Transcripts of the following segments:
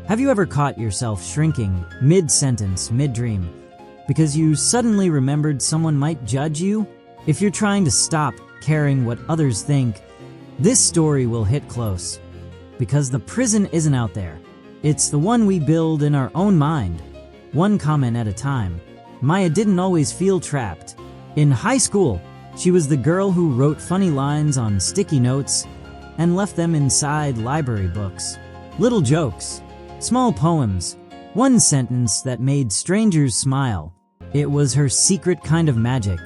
Have you ever caught yourself shrinking mid-sentence, mid-dream, because you suddenly remembered someone might judge you? If you're trying to stop caring what others think, this story will hit close. Because the prison isn't out there. It's the one we build in our own mind. One comment at a time. Maya didn't always feel trapped. In high school, she was the girl who wrote funny lines on sticky notes and left them inside library books. Little jokes, small poems, one sentence that made strangers smile. It was her secret kind of magic.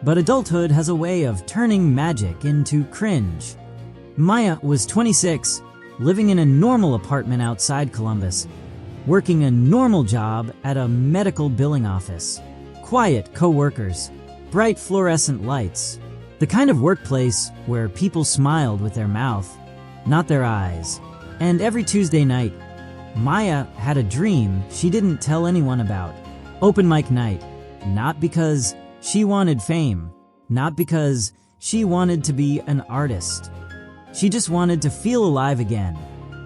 But adulthood has a way of turning magic into cringe. Maya was 26, living in a normal apartment outside Columbus, working a normal job at a medical billing office. Quiet co-workers, bright fluorescent lights, the kind of workplace where people smiled with their mouth, not their eyes. And every Tuesday night, Maya had a dream she didn't tell anyone about. Open mic night, not because she wanted fame, not because she wanted to be an artist. She just wanted to feel alive again.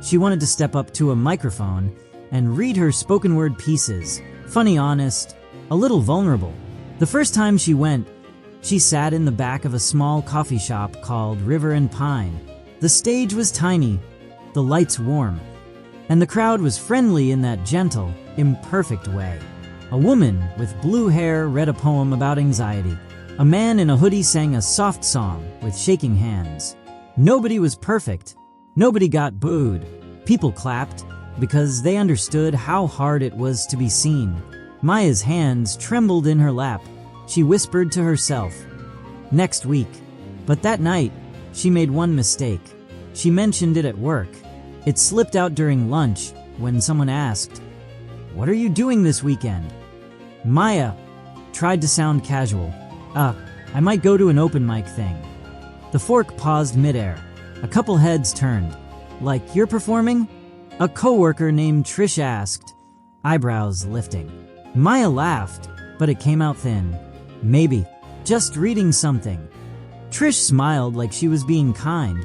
She wanted to step up to a microphone and read her spoken word pieces, funny, honest, a little vulnerable. The first time she went, she sat in the back of a small coffee shop called River and Pine. The stage was tiny, the lights warm, and the crowd was friendly in that gentle, imperfect way. A woman with blue hair read a poem about anxiety. A man in a hoodie sang a soft song with shaking hands. Nobody was perfect. Nobody got booed. People clapped because they understood how hard it was to be seen. Maya's hands trembled in her lap. She whispered to herself, "Next week." But that night, she made one mistake. She mentioned it at work. It slipped out during lunch when someone asked, "What are you doing this weekend?" Maya tried to sound casual. I might go to an open mic thing." The fork paused midair. A couple heads turned. "Like you're performing?" A coworker named Trish asked, eyebrows lifting. Maya laughed, but it came out thin. "Maybe. Just reading something." Trish smiled like she was being kind,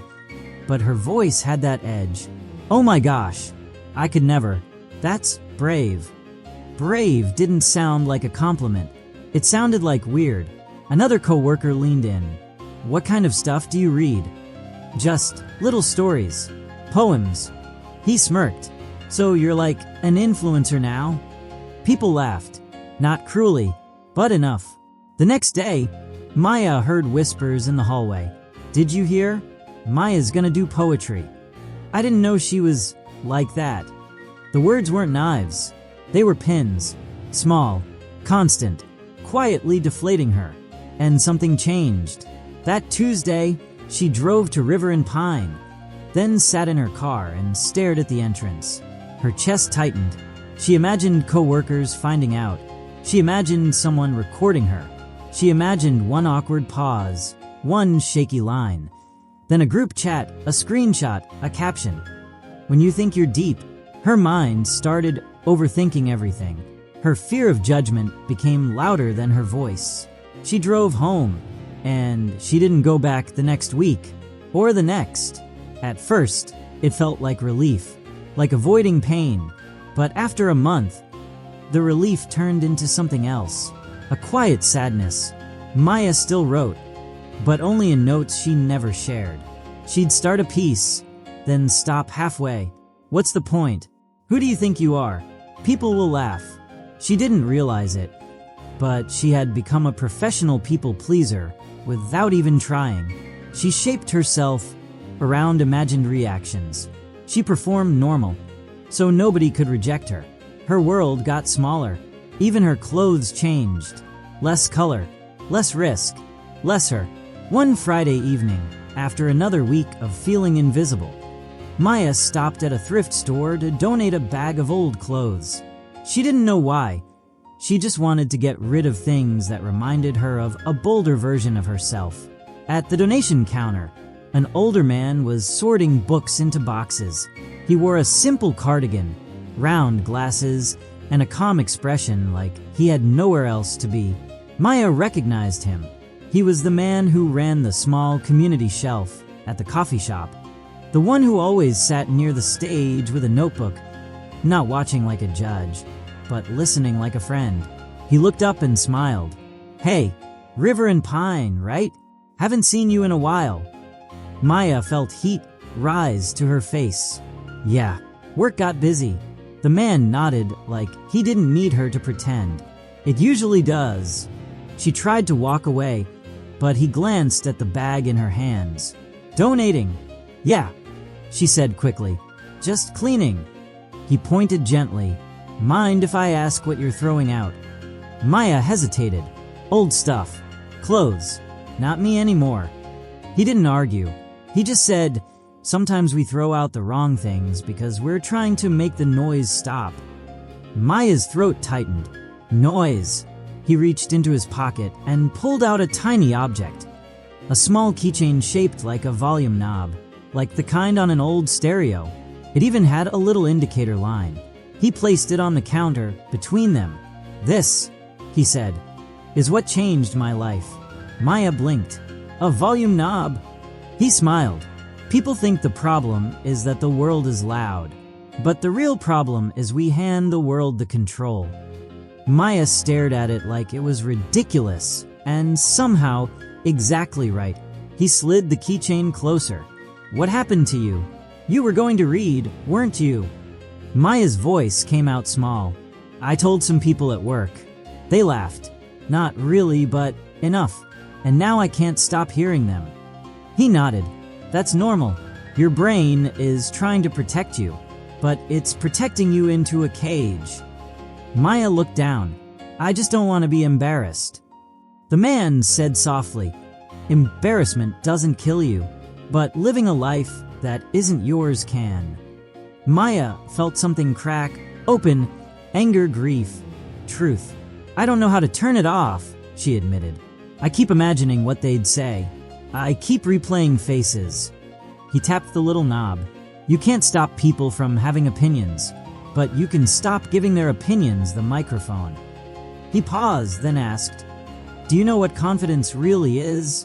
but her voice had that edge. "Oh my gosh, I could never. That's brave." Brave didn't sound like a compliment. It sounded like weird. Another coworker leaned in. "What kind of stuff do you read?" "Just little stories. Poems." He smirked. "So you're like an influencer now?" People laughed. Not cruelly, but enough. The next day, Maya heard whispers in the hallway. "Did you hear? Maya's gonna do poetry." I didn't know she was like that. The words weren't knives. They were pins. Small, constant, quietly deflating her. And something changed. That Tuesday, she drove to River and Pine, then sat in her car and stared at the entrance. Her chest tightened. She imagined coworkers finding out. She imagined someone recording her. She imagined one awkward pause, one shaky line, then a group chat, a screenshot, a caption. When you think you're deep, her mind started overthinking everything. Her fear of judgment became louder than her voice. She drove home, and she didn't go back the next week, or the next. At first, it felt like relief, like avoiding pain. But after a month, the relief turned into something else. A quiet sadness. Maya still wrote, but only in notes she never shared. She'd start a piece, then stop halfway. What's the point? Who do you think you are? People will laugh. She didn't realize it, but she had become a professional people pleaser without even trying. She shaped herself around imagined reactions. She performed normal, so nobody could reject her. Her world got smaller. Even her clothes changed. Less color, less risk, less her. One Friday evening, after another week of feeling invisible, Maya stopped at a thrift store to donate a bag of old clothes. She didn't know why. She just wanted to get rid of things that reminded her of a bolder version of herself. At the donation counter, an older man was sorting books into boxes. He wore a simple cardigan, round glasses, and a calm expression like he had nowhere else to be. Maya recognized him. He was the man who ran the small community shelf at the coffee shop. The one who always sat near the stage with a notebook. not watching like a judge, but listening like a friend. He looked up and smiled. "Hey, River and Pine, right? Haven't seen you in a while." Maya felt heat rise to her face. "Yeah, work got busy." The man nodded like he didn't need her to pretend. "It usually does." She tried to walk away, but he glanced at the bag in her hands. "Donating." "Yeah," she said quickly. "Just cleaning." He pointed gently. "Mind if I ask what you're throwing out?" Maya hesitated. "Old stuff. Clothes. Not me anymore." He didn't argue. He just said, "Sometimes we throw out the wrong things because we're trying to make the noise stop." Maya's throat tightened. Noise. He reached into his pocket and pulled out a tiny object. A small keychain shaped like a volume knob, like the kind on an old stereo. It even had a little indicator line. He placed it on the counter between them. "This," he said, "is what changed my life." Maya blinked. "A volume knob?" He smiled. "People think the problem is that the world is loud, but the real problem is we hand the world the control." Maya stared at it like it was ridiculous and somehow exactly right. He slid the keychain closer. "What happened to you? You were going to read, weren't you?" Maya's voice came out small. "I told some people at work. They laughed. Not really, but enough. And now I can't stop hearing them." He nodded. "That's normal. Your brain is trying to protect you, but it's protecting you into a cage." Maya looked down. "I just don't want to be embarrassed." The man said softly, "Embarrassment doesn't kill you, but living a life that isn't yours can." Maya felt something crack, open, anger, grief, truth. "I don't know how to turn it off," she admitted. "I keep imagining what they'd say. I keep replaying faces." He tapped the little knob. "You can't stop people from having opinions, but you can stop giving their opinions the microphone." He paused, then asked, "Do you know what confidence really is?"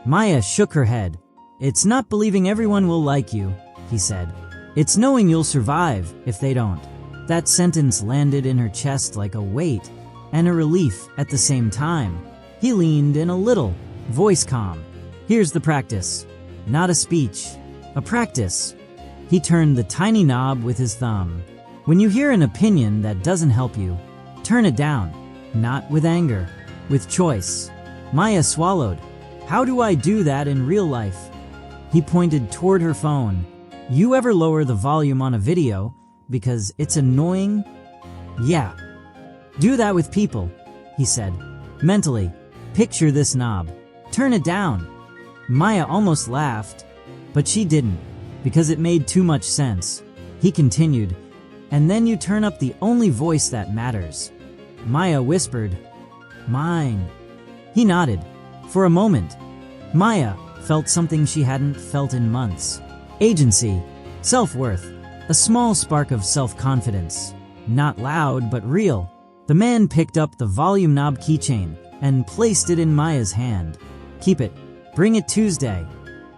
Maya shook her head. "It's not believing everyone will like you," he said. "It's knowing you'll survive if they don't." That sentence landed in her chest like a weight and a relief at the same time. He leaned in a little, voice calm. "Here's the practice. Not a speech, a practice." He turned the tiny knob with his thumb. "When you hear an opinion that doesn't help you, turn it down. Not with anger, with choice." Maya swallowed. "How do I do that in real life?" He pointed toward her phone. "You ever lower the volume on a video because it's annoying?" "Yeah." "Do that with people," he said. "Mentally, picture this knob. Turn it down." Maya almost laughed, but she didn't, because it made too much sense. He continued, "And then you turn up the only voice that matters." Maya whispered, "Mine." He nodded. For a moment, Maya felt something she hadn't felt in months. Agency, self-worth, a small spark of self-confidence. Not loud, but real. The man picked up the volume knob keychain and placed it in Maya's hand. "Keep it. Bring it Tuesday."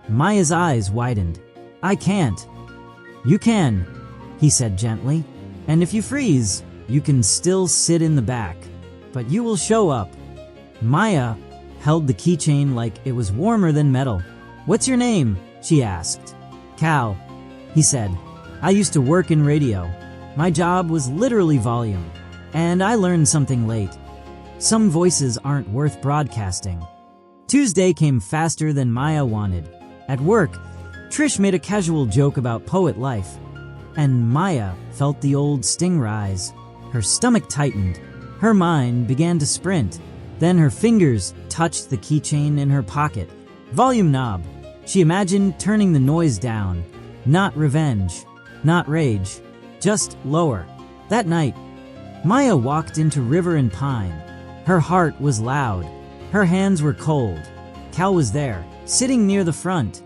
Maya's eyes widened. "I can't." "You can," he said gently. "And if you freeze, you can still sit in the back. But you will show up." Maya held the keychain like it was warmer than metal. "What's your name?" she asked. "Cal," he said. "I used to work in radio. My job was literally volume. And I learned something late. Some voices aren't worth broadcasting." Tuesday came faster than Maya wanted. At work, Trish made a casual joke about poet life, and Maya felt the old sting rise. Her stomach tightened. Her mind began to sprint. Then her fingers touched the keychain in her pocket. Volume knob. She imagined turning the noise down. Not revenge. Not rage. Just lower. That night, Maya walked into River and Pine. Her heart was loud. Her hands were cold. Cal was there, sitting near the front.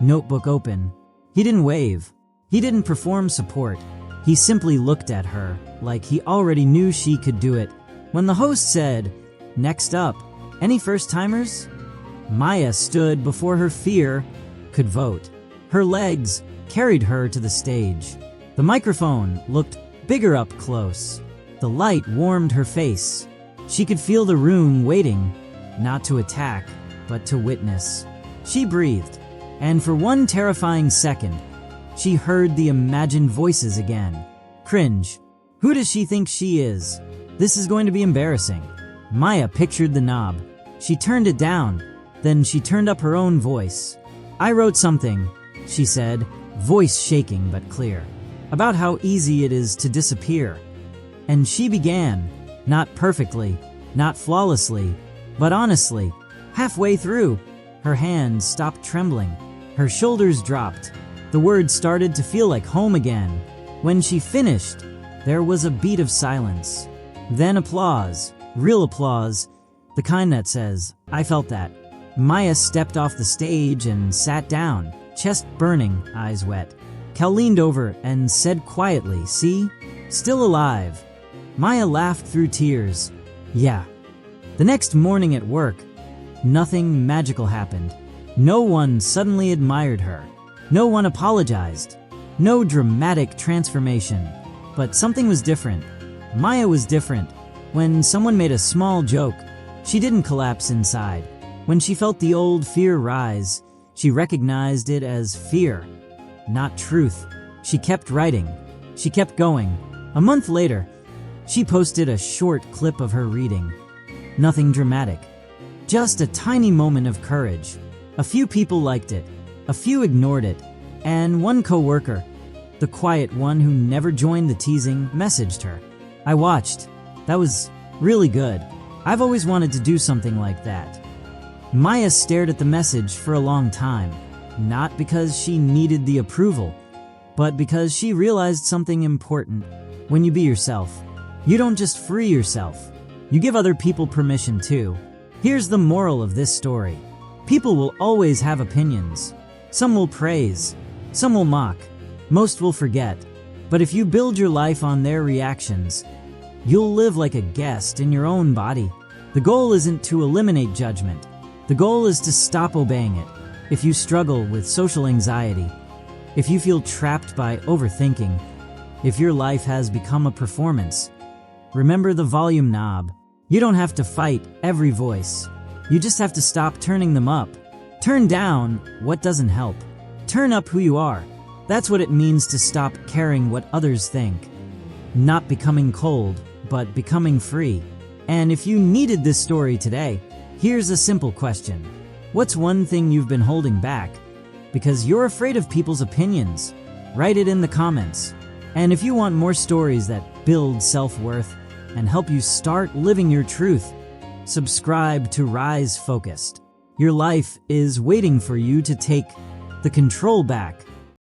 Notebook open. He didn't wave. He didn't perform support. He simply looked at her, like he already knew she could do it. When the host said, "Next up, any first-timers?" Maya stood before her fear could vote. Her legs carried her to the stage. The microphone looked bigger up close. The light warmed her face. She could feel the room waiting, not to attack, but to witness. She breathed, and for one terrifying second, she heard the imagined voices again. Cringe. Who does she think she is? This is going to be embarrassing. Maya pictured the knob. She turned it down. Then she turned up her own voice. I wrote something, she said, voice shaking but clear, about how easy it is to disappear. And she began, not perfectly, not flawlessly, but honestly. Halfway through, her hands stopped trembling. Her shoulders dropped. The words started to feel like home again. When she finished, there was a beat of silence. Then applause, real applause, the kind that says, I felt that. Maya stepped off the stage and sat down, chest burning, eyes wet. Cal leaned over and said quietly, see? Still alive. Maya laughed through tears. Yeah. The next morning at work, nothing magical happened. No one suddenly admired her. No one apologized. No dramatic transformation. But something was different. Maya was different. When someone made a small joke, she didn't collapse inside. When she felt the old fear rise, she recognized it as fear, not truth. She kept writing. She kept going. A month later, she posted a short clip of her reading. Nothing dramatic. Just a tiny moment of courage. A few people liked it. A few ignored it. And one coworker, the quiet one who never joined the teasing, messaged her. I watched. That was really good. I've always wanted to do something like that. Maya stared at the message for a long time, not because she needed the approval, but because she realized something important. When you be yourself, you don't just free yourself, you give other people permission too. Here's the moral of this story. People will always have opinions. Some will praise, some will mock, most will forget. But if you build your life on their reactions, you'll live like a guest in your own body. The goal isn't to eliminate judgment. The goal is to stop obeying it. If you struggle with social anxiety, if you feel trapped by overthinking, if your life has become a performance, remember the volume knob. You don't have to fight every voice. You just have to stop turning them up. Turn down what doesn't help. Turn up who you are. That's what it means to stop caring what others think. Not becoming cold, but becoming free. And if you needed this story today, here's a simple question. What's one thing you've been holding back because you're afraid of people's opinions? Write it in the comments. And if you want more stories that build self-worth and help you start living your truth, subscribe to Rise Focused. Your life is waiting for you to take the control back.